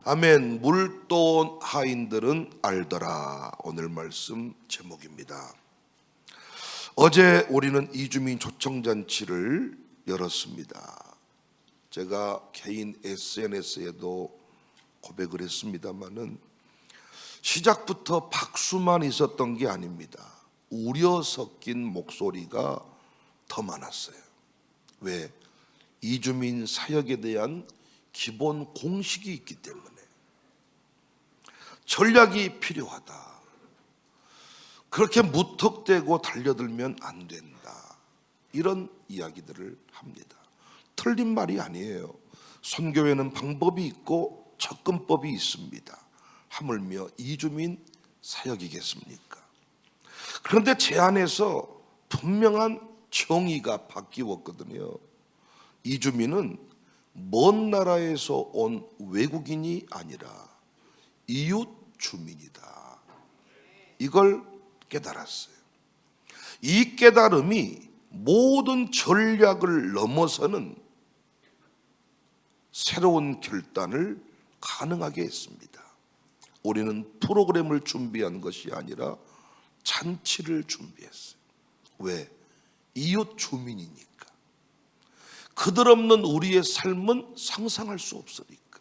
아멘. 물돈 하인들은 알더라. 오늘 말씀 제목입니다. 어제 우리는 이주민 초청잔치를 열었습니다. 제가 개인 SNS에도 고백을 했습니다마는 시작부터 박수만 있었던 게 아닙니다. 우려 섞인 목소리가 더 많았어요. 왜? 이주민 사역에 대한 기본 공식이 있기 때문에 전략이 필요하다. 그렇게 무턱대고 달려들면 안 된다. 이런 이야기들을 합니다. 틀린 말이 아니에요. 선교회는 방법이 있고 접근법이 있습니다. 하물며 이주민 사역이겠습니까? 그런데 제 안에서 분명한 정의가 바뀌었거든요. 이주민은 먼 나라에서 온 외국인이 아니라 이웃 주민이다. 이걸 깨달았어요. 이 깨달음이 모든 전략을 넘어서는 새로운 결단을 가능하게 했습니다. 우리는 프로그램을 준비한 것이 아니라 잔치를 준비했어요. 왜? 이웃 주민이니까. 그들 없는 우리의 삶은 상상할 수 없으니까.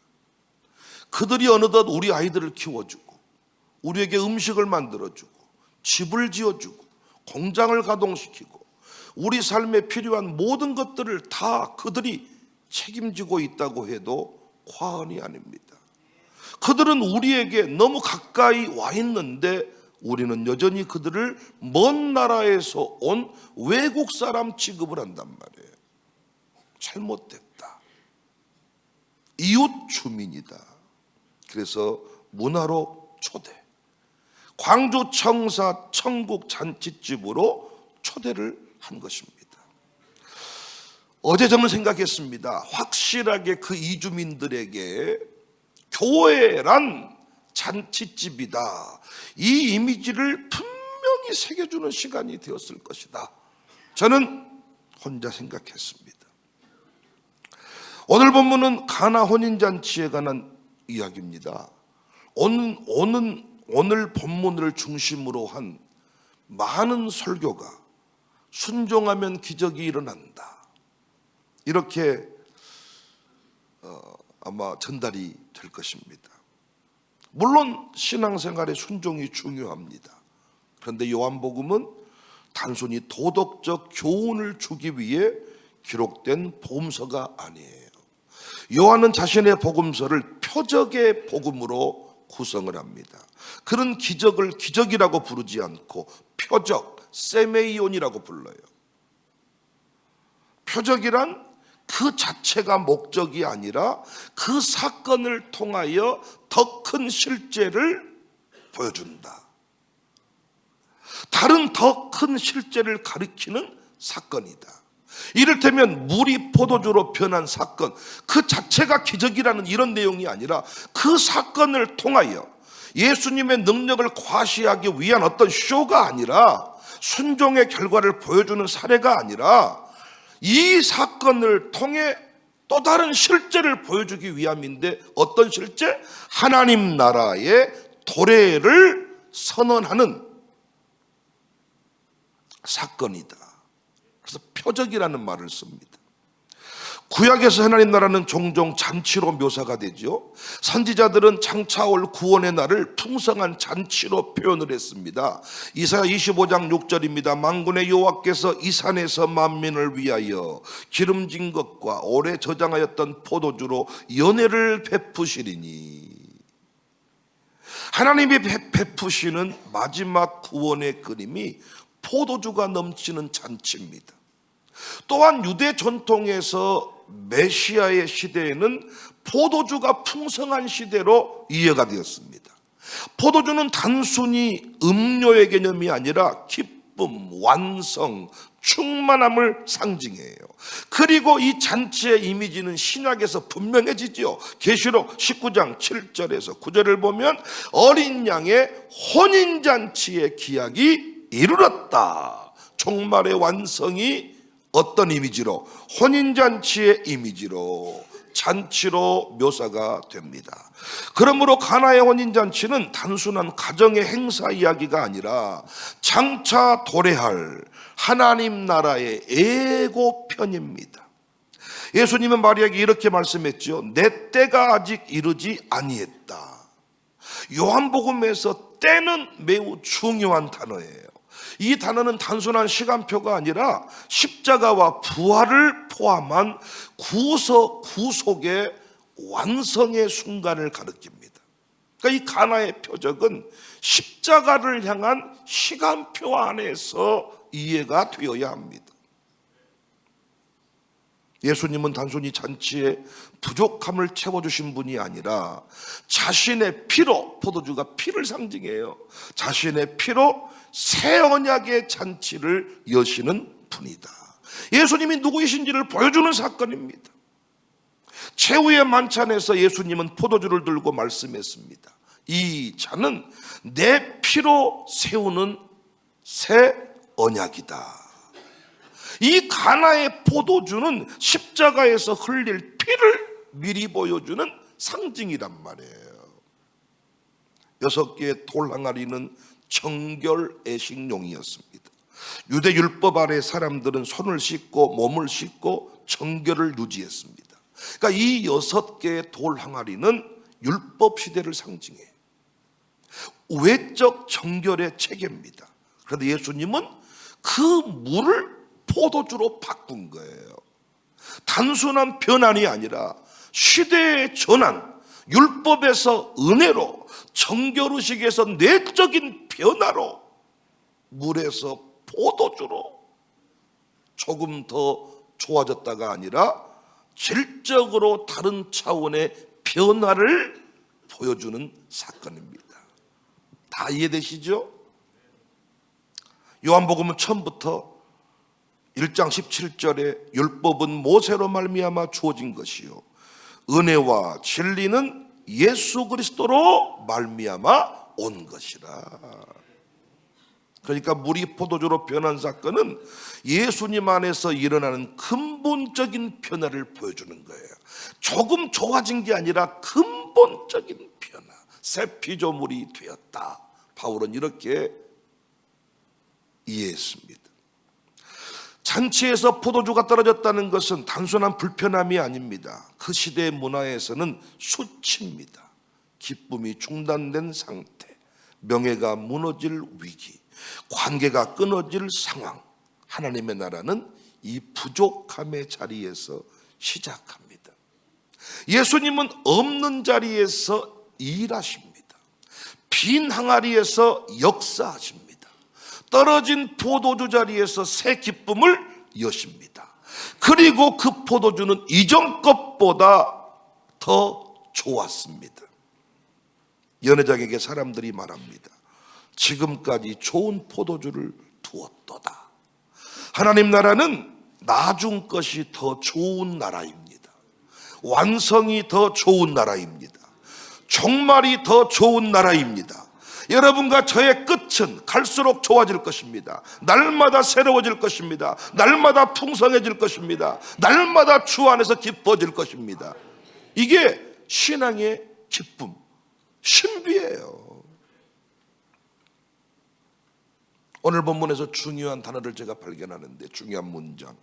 그들이 어느덧 우리 아이들을 키워주고 우리에게 음식을 만들어주고 집을 지어주고 공장을 가동시키고 우리 삶에 필요한 모든 것들을 다 그들이 책임지고 있다고 해도 과언이 아닙니다. 그들은 우리에게 너무 가까이 와 있는데 우리는 여전히 그들을 먼 나라에서 온 외국 사람 취급을 한단 말이에요. 잘못됐다. 이웃 주민이다. 그래서 문화로 초대, 광주 청사 천국 잔치집으로 초대를 한 것입니다. 어제 저는 생각했습니다. 확실하게 그 이주민들에게 교회란 잔치집이다. 이 이미지를 분명히 새겨주는 시간이 되었을 것이다. 저는 혼자 생각했습니다. 오늘 본문은 가나 혼인잔치에 관한 이야기입니다. 오늘 본문을 중심으로 한 많은 설교가 순종하면 기적이 일어난다. 이렇게 아마 전달이 될 것입니다. 물론 신앙생활의 순종이 중요합니다. 그런데 요한복음은 단순히 도덕적 교훈을 주기 위해 기록된 복음서가 아니에요. 요한은 자신의 복음서를 표적의 복음으로 구성을 합니다. 그런 기적을 기적이라고 부르지 않고 표적, 세메이온이라고 불러요. 표적이란 그 자체가 목적이 아니라 그 사건을 통하여 더 큰 실제를 보여준다. 다른 더 큰 실제를 가리키는 사건이다. 이를테면 물이 포도주로 변한 사건, 그 자체가 기적이라는 이런 내용이 아니라 그 사건을 통하여 예수님의 능력을 과시하기 위한 어떤 쇼가 아니라 순종의 결과를 보여주는 사례가 아니라 이 사건을 통해 또 다른 실제를 보여주기 위함인데 어떤 실제? 하나님 나라의 도래를 선언하는 사건이다. 그래서 표적이라는 말을 씁니다. 구약에서 하나님 나라는 종종 잔치로 묘사가 되죠. 선지자들은 장차올 구원의 날을 풍성한 잔치로 표현을 했습니다. 이사야 25장 6절입니다. 만군의 여호와께서 이 산에서 만민을 위하여 기름진 것과 오래 저장하였던 포도주로 연회를 베푸시리니. 하나님이 베푸시는 마지막 구원의 그림이 포도주가 넘치는 잔치입니다. 또한 유대 전통에서 메시아의 시대에는 포도주가 풍성한 시대로 이해가 되었습니다. 포도주는 단순히 음료의 개념이 아니라 기쁨, 완성, 충만함을 상징해요. 그리고 이 잔치의 이미지는 신약에서 분명해지죠. 계시록 19장 7절에서 9절을 보면 어린 양의 혼인잔치의 기약이 이르렀다. 종말의 완성이 어떤 이미지로? 혼인잔치의 이미지로 잔치로 묘사가 됩니다. 그러므로 가나의 혼인잔치는 단순한 가정의 행사 이야기가 아니라 장차 도래할 하나님 나라의 예고편입니다. 예수님은 마리아에게 이렇게 말씀했죠. 내 때가 아직 이르지 아니했다. 요한복음에서 때는 매우 중요한 단어예요. 이 단어는 단순한 시간표가 아니라 십자가와 부활을 포함한 구속의 완성의 순간을 가리킵니다. 그러니까 이 가나의 표적은 십자가를 향한 시간표 안에서 이해가 되어야 합니다. 예수님은 단순히 잔치에 부족함을 채워주신 분이 아니라 자신의 피로, 포도주가 피를 상징해요. 자신의 피로 새 언약의 잔치를 여시는 분이다. 예수님이 누구이신지를 보여주는 사건입니다. 최후의 만찬에서 예수님은 포도주를 들고 말씀했습니다. 이 잔은 내 피로 세우는 새 언약이다. 이 가나의 포도주는 십자가에서 흘릴 피를 미리 보여주는 상징이란 말이에요. 6개의 돌 항아리는 정결 애식용이었습니다. 유대 율법 아래 사람들은 손을 씻고 몸을 씻고 정결을 유지했습니다. 그러니까 이 6개의 돌 항아리는 율법 시대를 상징해요. 외적 정결의 체계입니다. 그런데 예수님은 그 물을 포도주로 바꾼 거예요. 단순한 변환이 아니라 시대의 전환, 율법에서 은혜로, 정결의식에서 내적인 변화로, 물에서 포도주로 조금 더 좋아졌다가 아니라 질적으로 다른 차원의 변화를 보여주는 사건입니다. 다 이해되시죠? 요한복음은 처음부터 1장 17절에 율법은 모세로 말미암아 주어진 것이요 은혜와 진리는 예수 그리스도로 말미암아 온 것이라. 그러니까 물이 포도주로 변한 사건은 예수님 안에서 일어나는 근본적인 변화를 보여주는 거예요. 조금 좋아진 게 아니라 근본적인 변화, 새 피조물이 되었다. 바울은 이렇게 이해했습니다. 잔치에서 포도주가 떨어졌다는 것은 단순한 불편함이 아닙니다. 그 시대의 문화에서는 수치입니다. 기쁨이 중단된 상태, 명예가 무너질 위기, 관계가 끊어질 상황. 하나님의 나라는 이 부족함의 자리에서 시작합니다. 예수님은 없는 자리에서 일하십니다. 빈 항아리에서 역사하십니다. 떨어진 포도주 자리에서 새 기쁨을 여십니다. 그리고 그 포도주는 이전 것보다 더 좋았습니다. 연회장에게 사람들이 말합니다. 지금까지 좋은 포도주를 두었도다. 하나님 나라는 나중 것이 더 좋은 나라입니다. 완성이 더 좋은 나라입니다. 종말이 더 좋은 나라입니다. 여러분과 저의 끝은 갈수록 좋아질 것입니다. 날마다 새로워질 것입니다. 날마다 풍성해질 것입니다. 날마다 주 안에서 기뻐질 것입니다. 이게 신앙의 기쁨, 신비예요. 오늘 본문에서 중요한 단어를 제가 발견하는데, 중요한 문장,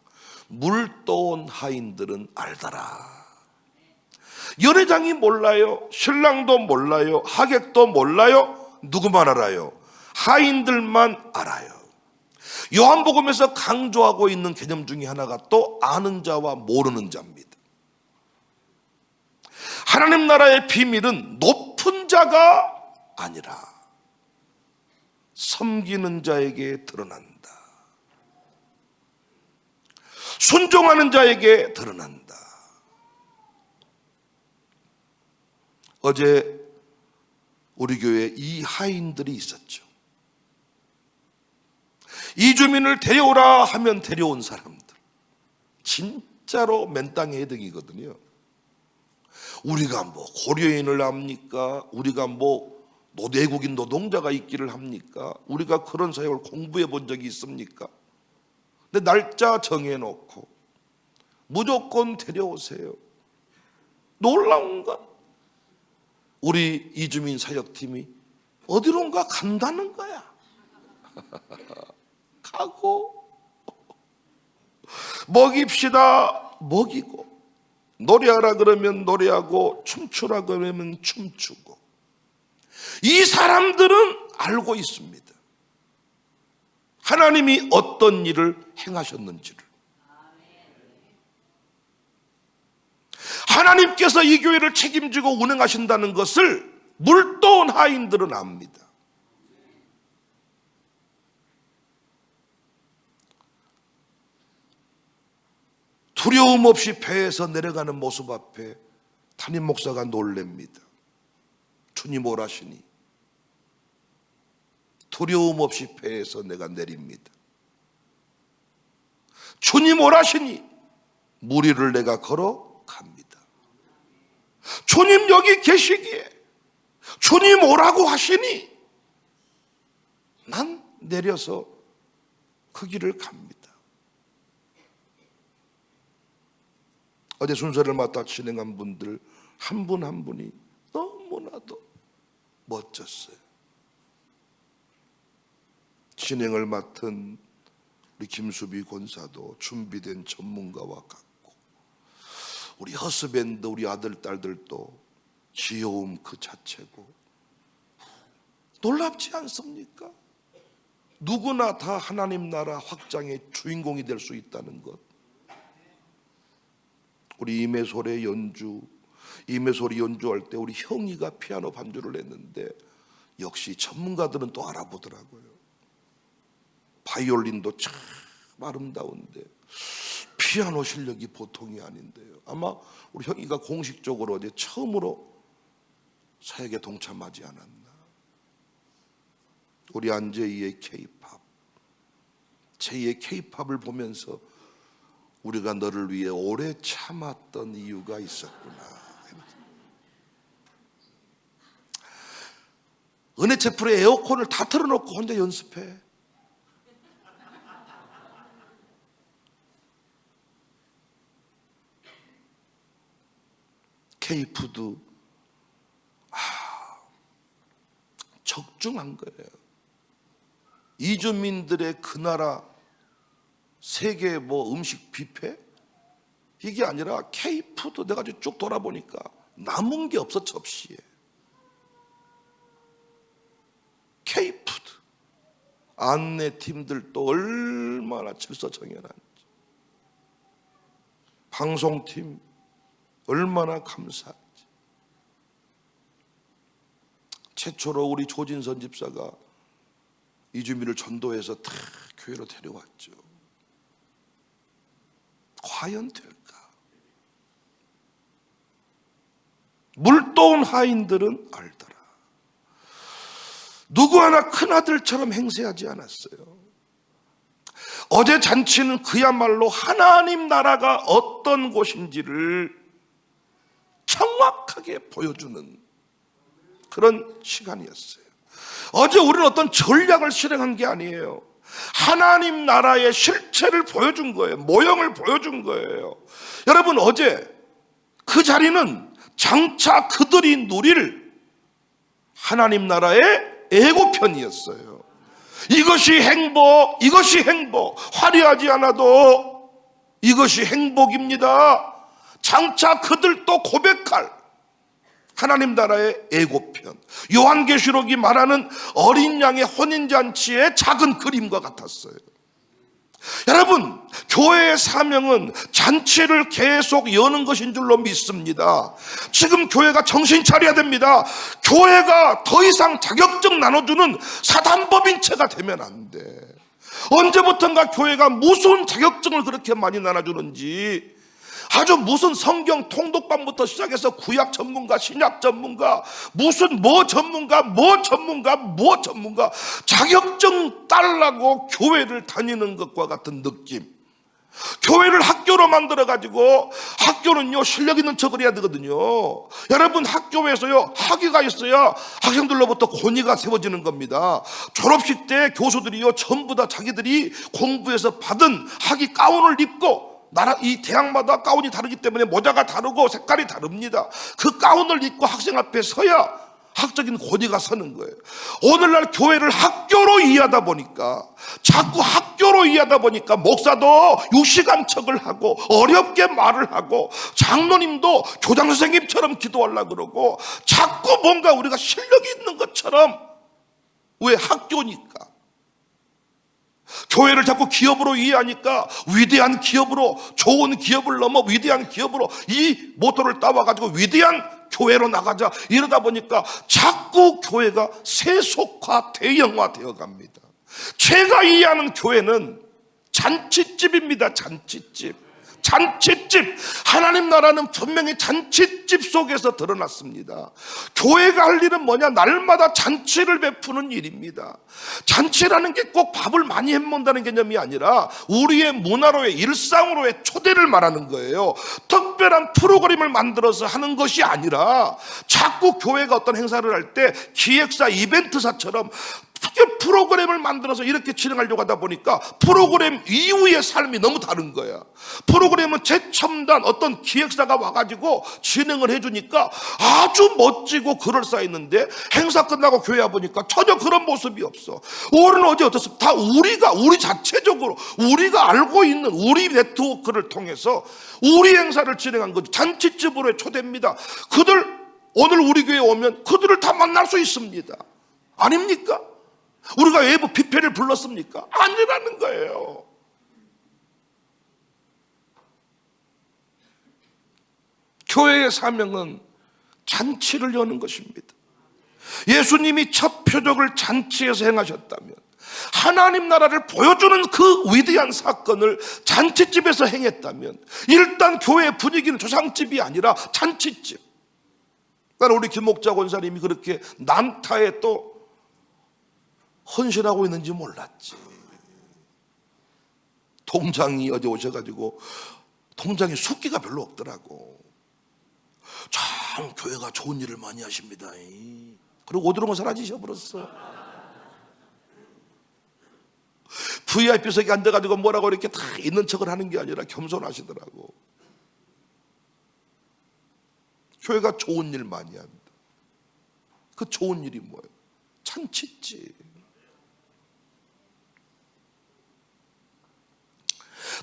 물떠온 하인들은 알더라. 연회장이 몰라요. 신랑도 몰라요. 하객도 몰라요. 누구만 알아요? 하인들만 알아요. 요한복음에서 강조하고 있는 개념 중에 하나가 또 아는 자와 모르는 자입니다. 하나님 나라의 비밀은 높은 자가 아니라 섬기는 자에게 드러난다. 순종하는 자에게 드러난다. 어제 우리 교회에 이 하인들이 있었죠. 이주민을 데려오라 하면 데려온 사람들, 진짜로 맨땅에 해등이거든요. 우리가 뭐 고려인을 합니까? 우리가 뭐 내국인 노동자가 있기를 합니까? 우리가 그런 사역을 공부해 본 적이 있습니까? 근데 날짜 정해놓고 무조건 데려오세요. 놀라운 건 우리 이주민 사역팀이 어디론가 간다는 거야. 가고 먹입시다 먹이고, 노래하라 그러면 노래하고, 춤추라 그러면 춤추고. 이 사람들은 알고 있습니다. 하나님이 어떤 일을 행하셨는지를. 하나님께서 이 교회를 책임지고 운행하신다는 것을 물도온 하인들은 압니다. 두려움 없이 배에서 내려가는 모습 앞에 담임 목사가 놀랍니다. 주님 오라시니 두려움 없이 배에서 내가 내립니다. 주님 오라시니 물 위를 내가 걸어갑니다. 주님 여기 계시기에 주님 오라고 하시니 난 내려서 그 길을 갑니다. 어제 순서를 맡아 진행한 분들 한 분 한 분이 너무나도 멋졌어요. 진행을 맡은 우리 김수비 권사도 준비된 전문가와 같고, 우리 허스밴드 우리 아들 딸들도 귀여움 그 자체고. 놀랍지 않습니까? 누구나 다 하나님 나라 확장의 주인공이 될 수 있다는 것. 우리 임혜솔의 연주, 임혜솔이 연주할 때 우리 형이가 피아노 반주를 했는데 역시 전문가들은 또 알아보더라고요. 바이올린도 참 아름다운데 피아노 실력이 보통이 아닌데요. 아마 우리 형이가 공식적으로 어제 처음으로 사역에 동참하지 않았나. 우리 안재희의 K-팝, 제2의 K-팝을 보면서 우리가 너를 위해 오래 참았던 이유가 있었구나. 은혜체플의 에어컨을 다 틀어놓고 혼자 연습해. K푸드 적중한 거예요. 이주민들의 그 나라 세계 음식 뷔페? 이게 아니라 K푸드. 내가 쭉 돌아보니까 남은 게 없어. 접시에 K푸드. 안내팀들도 얼마나 질서정연한지, 방송팀 얼마나 감사한지. 최초로 우리 조진선 집사가 이주민을 전도해서 다 교회로 데려왔죠. 과연 될까? 물도온 하인들은 알더라. 누구 하나 큰아들처럼 행세하지 않았어요. 어제 잔치는 그야말로 하나님 나라가 어떤 곳인지를 정확하게 보여주는 그런 시간이었어요. 어제 우리는 어떤 전략을 실행한 게 아니에요. 하나님 나라의 실체를 보여준 거예요. 모형을 보여준 거예요. 여러분, 어제 그 자리는 장차 그들이 누릴 하나님 나라의 예고편이었어요. 이것이 행복, 이것이 행복. 화려하지 않아도 이것이 행복입니다. 장차 그들도 고백할 하나님 나라의 예고편. 요한계시록이 말하는 어린 양의 혼인잔치의 작은 그림과 같았어요. 여러분, 교회의 사명은 잔치를 계속 여는 것인 줄로 믿습니다. 지금 교회가 정신 차려야 됩니다. 교회가 더 이상 자격증 나눠주는 사단법인체가 되면 안 돼. 언제부턴가 교회가 무슨 자격증을 그렇게 많이 나눠주는지, 아주 무슨 성경 통독반부터 시작해서 구약 전문가, 신약 전문가, 무슨 뭐 전문가, 자격증 딸라고 교회를 다니는 것과 같은 느낌. 교회를 학교로 만들어가지고, 학교는요 실력 있는 척을 해야 되거든요. 여러분, 학교에서요 학위가 있어야 학생들로부터 권위가 세워지는 겁니다. 졸업식 때 교수들이요 전부 다 자기들이 공부해서 받은 학위 가운을 입고 이 대학마다 가운이 다르기 때문에 모자가 다르고 색깔이 다릅니다. 그 가운을 입고 학생 앞에 서야 학적인 권위가 서는 거예요. 오늘날 교회를 학교로 이해하다 보니까, 자꾸 학교로 이해하다 보니까 목사도 유식한 척을 하고 어렵게 말을 하고 장로님도 교장 선생님처럼 기도하려고 그러고 자꾸 뭔가 우리가 실력이 있는 것처럼, 왜? 학교니까. 교회를 자꾸 기업으로 이해하니까 위대한 기업으로, 좋은 기업을 넘어 위대한 기업으로 이 모토를 따와가지고 위대한 교회로 나가자, 이러다 보니까 자꾸 교회가 세속화, 대형화 되어 갑니다. 제가 이해하는 교회는 잔치집입니다. 잔치집. 잔치집. 하나님 나라는 분명히 잔치집 속에서 드러났습니다. 교회가 할 일은 뭐냐? 날마다 잔치를 베푸는 일입니다. 잔치라는 게 꼭 밥을 많이 해먹는다는 개념이 아니라 우리의 문화로의, 일상으로의 초대를 말하는 거예요. 특별한 프로그램을 만들어서 하는 것이 아니라 자꾸 교회가 어떤 행사를 할 때 기획사, 이벤트사처럼 특별 프로그램을 만들어서 이렇게 진행하려고 하다 보니까 프로그램 이후의 삶이 너무 다른 거야. 프로그램은 최첨단 어떤 기획사가 와가지고 진행을 해주니까 아주 멋지고 그럴싸했는데, 행사 끝나고 교회 와보니까 전혀 그런 모습이 없어. 오늘은 어제 어떻습니까? 다 우리 자체적으로 우리가 알고 있는 우리 네트워크를 통해서 우리 행사를 진행한 거죠. 잔치집으로의 초대입니다. 오늘 우리 교회에 오면 그들을 다 만날 수 있습니다. 아닙니까? 우리가 외부 뷔페를 불렀습니까? 아니라는 거예요. 교회의 사명은 잔치를 여는 것입니다. 예수님이 첫 표적을 잔치에서 행하셨다면, 하나님 나라를 보여주는 그 위대한 사건을 잔치집에서 행했다면, 일단 교회의 분위기는 조상집이 아니라 잔치집. 나는 우리 김목자 권사님이 그렇게 난타에 또 헌신하고 있는지 몰랐지. 통장이 어제 오셔가지고 통장에 숫기가 별로 없더라고. 참 교회가 좋은 일을 많이 하십니다. 그리고 오드롱은 사라지셔버렸어. VIP석에 앉아가지고 뭐라고 이렇게 다 있는 척을 하는 게 아니라 겸손하시더라고. 교회가 좋은 일 많이 합니다. 그 좋은 일이 뭐예요? 잔치지.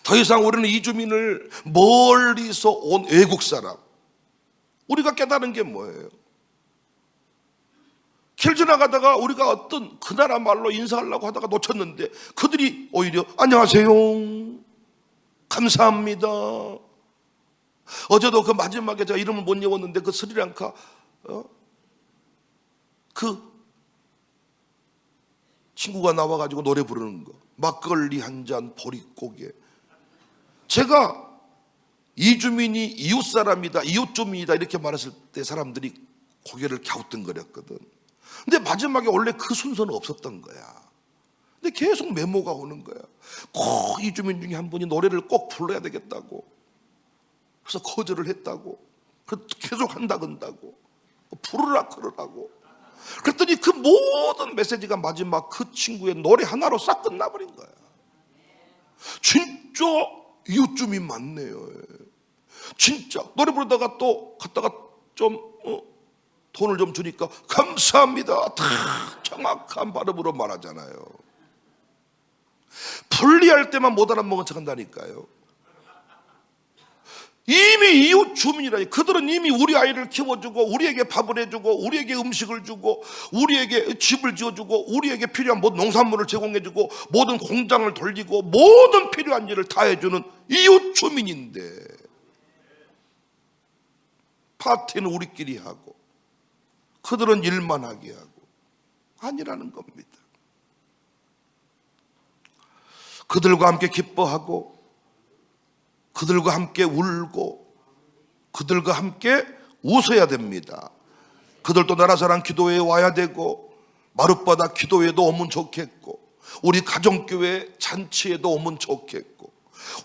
더 이상 우리는 이주민을 멀리서 온 외국 사람, 우리가 깨달은 게 뭐예요? 길 지나가다가 우리가 어떤 그 나라 말로 인사하려고 하다가 놓쳤는데 그들이 오히려 안녕하세요, 감사합니다. 어제도 그 마지막에 제가 이름을 못 외웠는데 그 스리랑카 그 친구가 나와가지고 노래 부르는 거, 막걸리 한 잔 보릿고개. 제가 이주민이 이웃사람이다, 이웃주민이다 이렇게 말했을 때 사람들이 고개를 갸우뚱거렸거든. 근데 마지막에 원래 그 순서는 없었던 거야. 근데 계속 메모가 오는 거야. 꼭 이주민 중에 한 분이 노래를 꼭 불러야 되겠다고. 그래서 거절을 했다고. 계속 한다고 부르라 그러라고. 그랬더니 그 모든 메시지가 마지막 그 친구의 노래 하나로 싹 끝나버린 거야. 진짜 이웃주민 맞네요. 진짜 노래 부르다가 또 갔다가 좀 돈을 좀 주니까 감사합니다, 다 정확한 발음으로 말하잖아요. 분리할 때만 못 알아먹은 척 한다니까요. 이미 이웃 주민이라니. 그들은 이미 우리 아이를 키워주고 우리에게 밥을 해주고 우리에게 음식을 주고 우리에게 집을 지어주고 우리에게 필요한 모든 농산물을 제공해주고 모든 공장을 돌리고 모든 필요한 일을 다 해주는 이웃 주민인데, 파티는 우리끼리 하고 그들은 일만 하게 하고. 아니라는 겁니다. 그들과 함께 기뻐하고 그들과 함께 울고 그들과 함께 웃어야 됩니다. 그들도 나라사랑 기도회에 와야 되고 마룻바닥 기도회에도 오면 좋겠고 우리 가정교회 잔치에도 오면 좋겠고.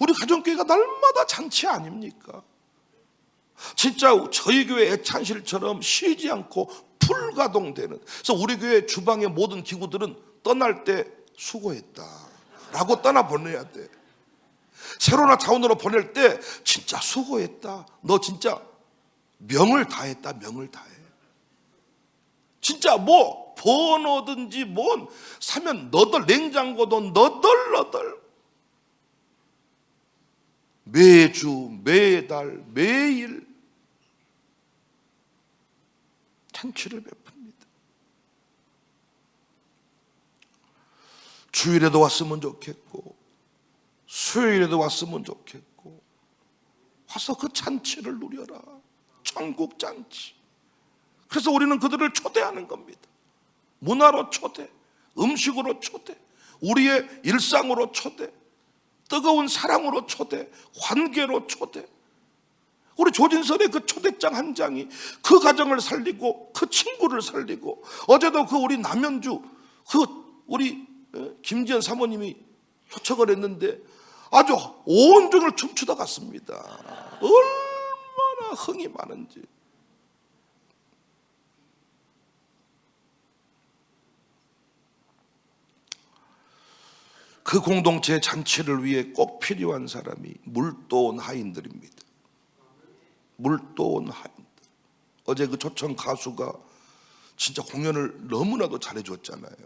우리 가정교회가 날마다 잔치 아닙니까? 진짜 저희 교회 애찬실처럼 쉬지 않고 풀가동되는. 그래서 우리 교회 주방의 모든 기구들은 떠날 때 수고했다 라고 떠나보내야 돼. 세로나 좌우로 보낼 때 진짜 수고했다. 너 진짜 명을 다했다. 명을 다해. 진짜 뭐 번호든지 뭔 사면 너덜, 냉장고도 너덜너덜 매주 매달 매일 잔치를 베풉니다. 주일에도 왔으면 좋겠고 수요일에도 왔으면 좋겠고 와서 그 잔치를 누려라. 천국 잔치. 그래서 우리는 그들을 초대하는 겁니다. 문화로 초대, 음식으로 초대, 우리의 일상으로 초대, 뜨거운 사랑으로 초대, 관계로 초대. 우리 조진선의 그 초대장 한 장이 그 가정을 살리고 그 친구를 살리고, 어제도 그 우리 남현주 그 우리 김지연 사모님이 초청을 했는데 아주 온종일 춤추다 갔습니다. 얼마나 흥이 많은지. 그 공동체의 잔치를 위해 꼭 필요한 사람이 물도온 하인들입니다. 물도온 하인들. 어제 그 초청 가수가 진짜 공연을 너무나도 잘해줬잖아요.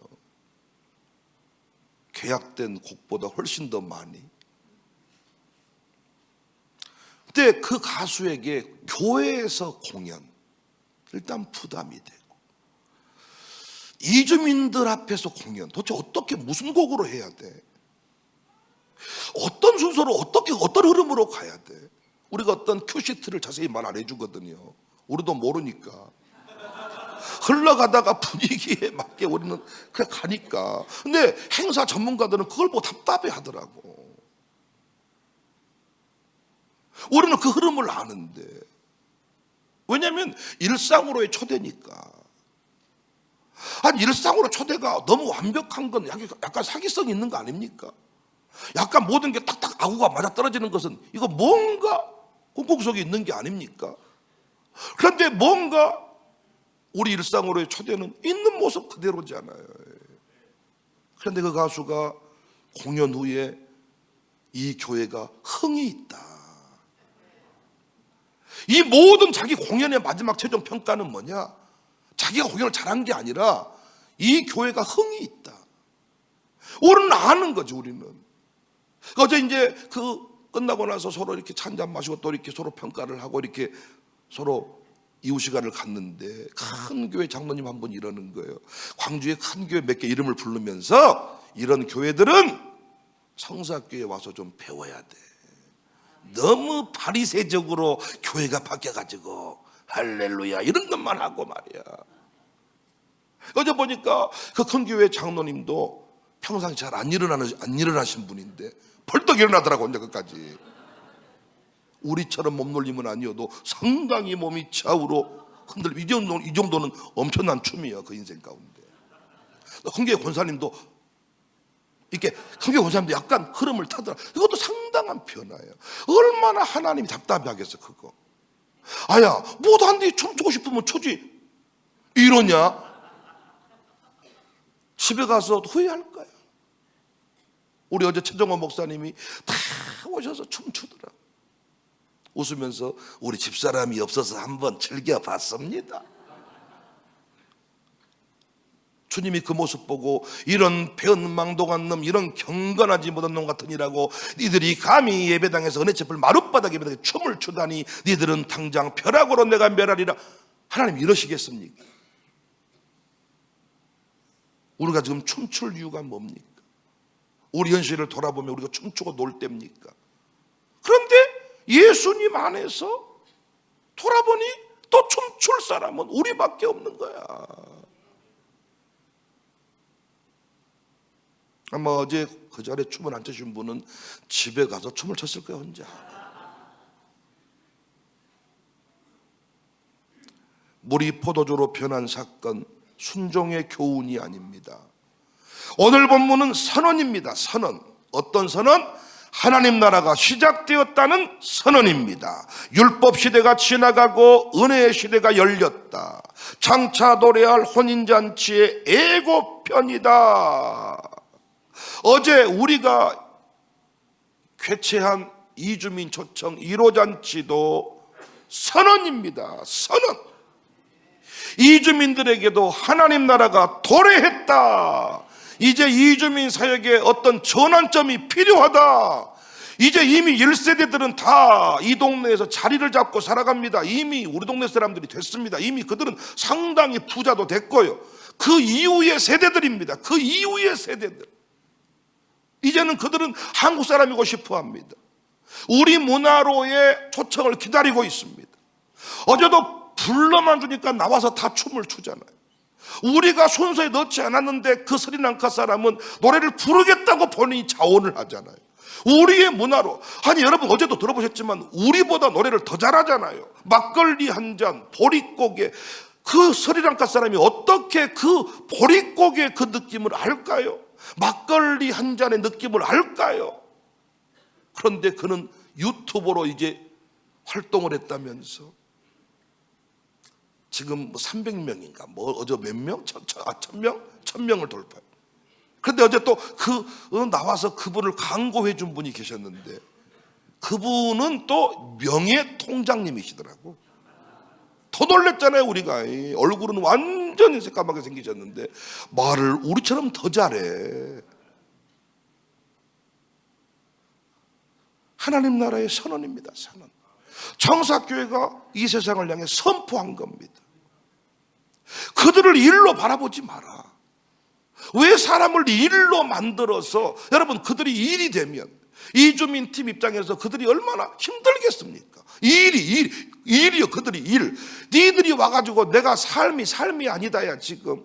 계약된 곡보다 훨씬 더 많이. 근데 그 가수에게 교회에서 공연, 일단 부담이 되고, 이주민들 앞에서 공연, 도대체 어떻게 무슨 곡으로 해야 돼? 어떤 순서로 어떤 흐름으로 가야 돼? 우리가 어떤 큐시트를 자세히 말 안 해주거든요. 우리도 모르니까 흘러가다가 분위기에 맞게 우리는 그냥 가니까. 근데 행사 전문가들은 그걸 보고 답답해 하더라고. 우리는 그 흐름을 아는데. 왜냐하면 일상으로의 초대니까. 아니, 일상으로 초대가 너무 완벽한 건 약간 사기성이 있는 거 아닙니까? 약간 모든 게 딱딱 아구가 맞아떨어지는 것은 이거 뭔가 꽁꽁 속에 있는 게 아닙니까? 그런데 뭔가 우리 일상으로의 초대는 있는 모습 그대로잖아요. 그런데 그 가수가 공연 후에 이 교회가 흥이 있다. 이 모든 자기 공연의 마지막 최종 평가는 뭐냐? 자기가 공연을 잘한 게 아니라 이 교회가 흥이 있다. 우리는 아는 거지, 우리는. 어제 이제 그 끝나고 나서 서로 이렇게 차 한잔 마시고 또 이렇게 서로 평가를 하고 이렇게 서로 이웃 시간을 갖는데, 큰 교회 장로님 한 분 이러는 거예요. 광주에 큰 교회 몇 개 이름을 부르면서 이런 교회들은 성사교회에 와서 좀 배워야 돼. 너무 바리새적으로 교회가 바뀌어가지고 할렐루야 이런 것만 하고 말이야. 어제 보니까 그 큰 교회 장로님도 평상시 잘 안 일어나신 분인데 벌떡 일어나더라고. 이제 끝까지. 우리처럼 몸놀림은 아니어도 상당히 몸이 좌우로 흔들리고, 이 정도는 엄청난 춤이야 그 인생 가운데. 큰 교회 권사님도 이렇게, 큰 교회 권사님도 약간 흐름을 타더라. 이것도 상당한 변화예요. 얼마나 하나님이 답답해 하겠어 그거. 아야, 뭐도 안 돼, 춤추고 싶으면 추지 이러냐? 집에 가서 후회할 거야. 우리 어제 최정원 목사님이 다 오셔서 춤추더라. 웃으면서 우리 집사람이 없어서 한번 즐겨봤습니다. 주님이 그 모습 보고 이런 배은망덕한 놈, 이런 경건하지 못한 놈 같은 이라고 니들이 감히 예배당에서 은혜첩을 마룻바닥 예배당에 춤을 추다니 니들은 당장 벼락으로 내가 멸하리라. 하나님 이러시겠습니까? 우리가 지금 춤출 이유가 뭡니까? 우리 현실을 돌아보면 우리가 춤추고 놀 때입니까? 그런데 예수님 안에서 돌아보니 또 춤출 사람은 우리밖에 없는 거야. 아마 어제 그 자리에 춤을 안 추신 분은 집에 가서 춤을 췄을 거야 혼자. 물이 포도주로 변한 사건, 순종의 교훈이 아닙니다. 오늘 본문은 선언입니다. 선언. 어떤 선언? 하나님 나라가 시작되었다는 선언입니다. 율법 시대가 지나가고 은혜의 시대가 열렸다. 장차 노래할 혼인잔치의 예고편이다. 어제 우리가 쾌채한 이주민 초청 1호 잔치도 선언입니다. 선언. 이주민들에게도 하나님 나라가 도래했다. 이제 이주민 사역에 어떤 전환점이 필요하다. 이제 이미 1세대들은 다 이 동네에서 자리를 잡고 살아갑니다. 이미 우리 동네 사람들이 됐습니다. 이미 그들은 상당히 부자도 됐고요. 그 이후의 세대들입니다. 그 이후의 세대들. 이제는 그들은 한국 사람이고 싶어 합니다. 우리 문화로의 초청을 기다리고 있습니다. 어제도 불러만 주니까 나와서 다 춤을 추잖아요. 우리가 순서에 넣지 않았는데 그 스리랑카 사람은 노래를 부르겠다고 본인이 자원을 하잖아요. 우리의 문화로. 아니 여러분 어제도 들어보셨지만 우리보다 노래를 더 잘하잖아요. 막걸리 한 잔, 보릿고개. 그 스리랑카 사람이 어떻게 그 보릿고개의 그 느낌을 알까요? 막걸리 한 잔의 느낌을 알까요? 그런데 그는 유튜버로 이제 활동을 했다면서 지금 뭐 300명인가 뭐 어제 몇 명? 1000명? 1000명을 돌파해요. 그런데 어제 또 나와서 그분을 광고해 준 분이 계셨는데 그분은 또 명예 통장님이시더라고. 더 놀랬잖아요. 우리가 얼굴은 완전히 새까맣게 생기셨는데 말을 우리처럼 더 잘해. 하나님 나라의 선언입니다. 선언. 청사교회가 이 세상을 향해 선포한 겁니다. 그들을 일로 바라보지 마라. 왜 사람을 일로 만들어서, 여러분 그들이 일이 되면 이주민 팀 입장에서 그들이 얼마나 힘들겠습니까? 일이요. 그들이 일. 니들이 와가지고 내가 삶이 아니다야 지금.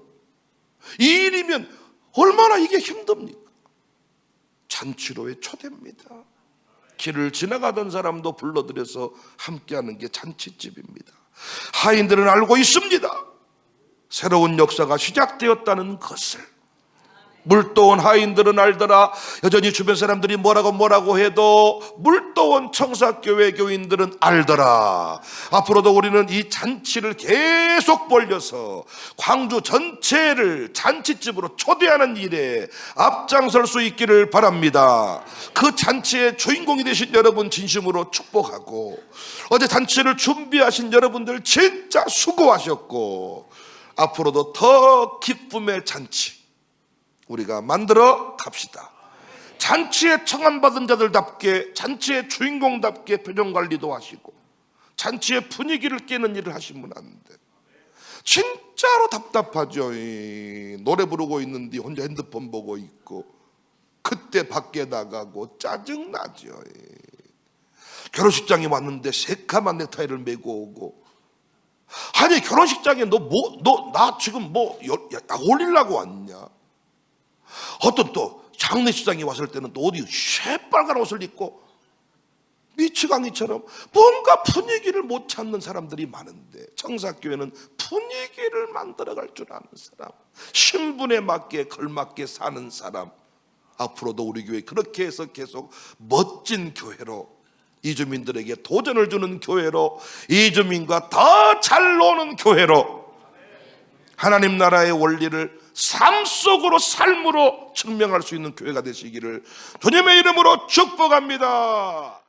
일이면 얼마나 이게 힘듭니까? 잔치로의 초대입니다. 길을 지나가던 사람도 불러들여서 함께하는 게 잔치집입니다. 하인들은 알고 있습니다. 새로운 역사가 시작되었다는 것을. 물도원 하인들은 알더라. 여전히 주변 사람들이 뭐라고 해도 물도원 청사교회 교인들은 알더라. 앞으로도 우리는 이 잔치를 계속 벌려서 광주 전체를 잔치집으로 초대하는 일에 앞장설 수 있기를 바랍니다. 그 잔치의 주인공이 되신 여러분 진심으로 축복하고, 어제 잔치를 준비하신 여러분들 진짜 수고하셨고, 앞으로도 더 기쁨의 잔치 우리가 만들어 갑시다. 잔치에 청함받은 자들답게, 잔치의 주인공답게 표정관리도 하시고 잔치의 분위기를 깨는 일을 하시면 안 돼. 진짜로 답답하죠. 노래 부르고 있는데 혼자 핸드폰 보고 있고, 그때 밖에 나가고 짜증나죠. 결혼식장에 왔는데 새카만 넥타이를 메고 오고, 아니 결혼식장에 나 지금 약 올리려고 왔냐? 어떤 또 장례식장에 왔을 때는 또 어디 새빨간 옷을 입고 미치광이처럼 뭔가 분위기를 못 찾는 사람들이 많은데, 청사교회는 분위기를 만들어갈 줄 아는 사람, 신분에 맞게 걸맞게 사는 사람. 앞으로도 우리 교회 그렇게 해서 계속 멋진 교회로, 이주민들에게 도전을 주는 교회로, 이주민과 더 잘 노는 교회로, 하나님 나라의 원리를 삶 속으로, 삶으로 증명할 수 있는 교회가 되시기를 주님의 이름으로 축복합니다.